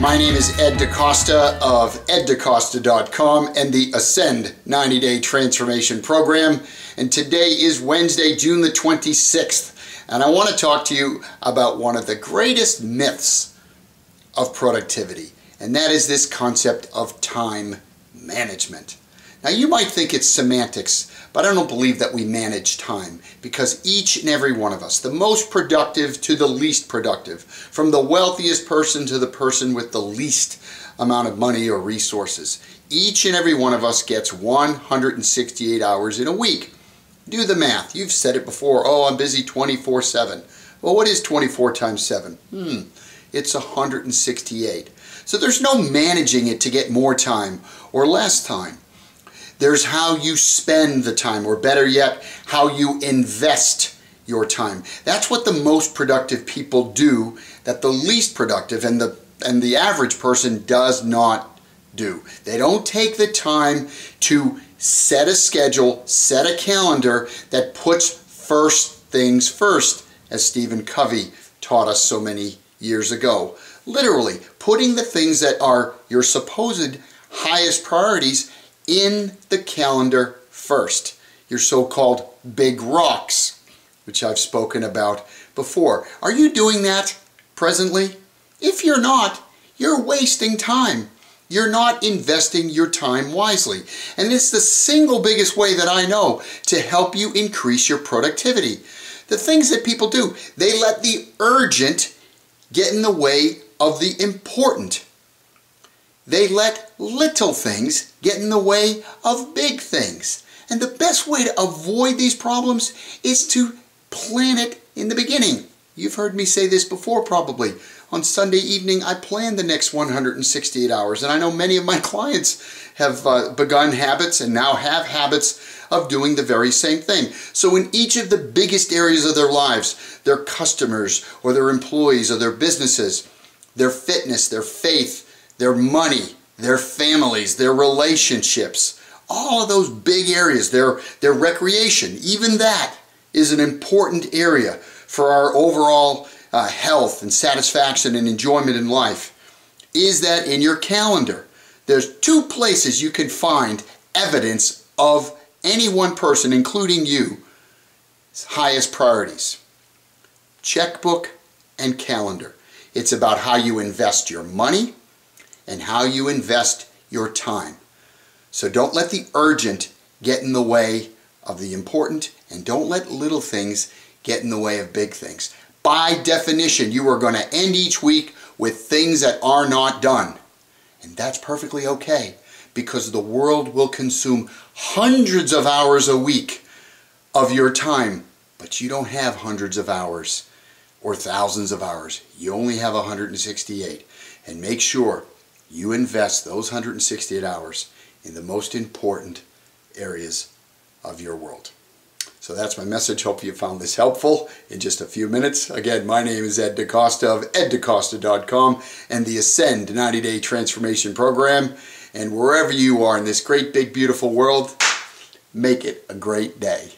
My name is Ed DeCosta of eddecosta.com and the Ascend 90-Day Transformation Program. And today is Wednesday, June the 26th. And I want to talk to you about one of the greatest myths of productivity. And that is this concept of time management. Now you might think it's semantics, but I don't believe that we manage time, because each and every one of us, the most productive to the least productive, from the wealthiest person to the person with the least amount of money or resources, each and every one of us gets 168 hours in a week. Do the math. You've said it before. Oh, I'm busy 24/7. Well, what is 24 times 7? It's 168. So there's no managing it to get more time or less time. There's how you spend the time, or better yet, how you invest your time. That's what the most productive people do that the least productive and the average person does not do. They don't take the time to set a schedule, set a calendar that puts first things first, as Stephen Covey taught us so many years ago. Literally, putting the things that are your supposed highest priorities in the calendar first. Your so-called big rocks, which I've spoken about before. Are you doing that presently? If you're not, you're wasting time. You're not investing your time wisely. And it's the single biggest way that I know to help you increase your productivity. The things that people do, they let the urgent get in the way of the important. They let little things get in the way of big things. And the best way to avoid these problems is to plan it in the beginning. You've heard me say this before probably. On Sunday evening, I plan the next 168 hours. And I know many of my clients have begun habits and now have habits of doing the very same thing. So in each of the biggest areas of their lives, their customers or their employees or their businesses, their fitness, their faith, their money, their families, their relationships, all of those big areas, their recreation, even that is an important area for our overall health and satisfaction and enjoyment in life. Is that in your calendar? There's two places you can find evidence of any one person, including you, highest priorities. Checkbook and calendar. It's about how you invest your money and how you invest your time. So don't let the urgent get in the way of the important, and don't let little things get in the way of big things. By definition, you are going to end each week with things that are not done. And that's perfectly okay, because the world will consume hundreds of hours a week of your time, but you don't have hundreds of hours or thousands of hours. You only have 168. And make sure you invest those 168 hours in the most important areas of your world. So that's my message. Hope you found this helpful in just a few minutes. Again, my name is Ed DeCosta of eddecosta.com and the Ascend 90-Day Transformation Program. And wherever you are in this great, big, beautiful world, make it a great day.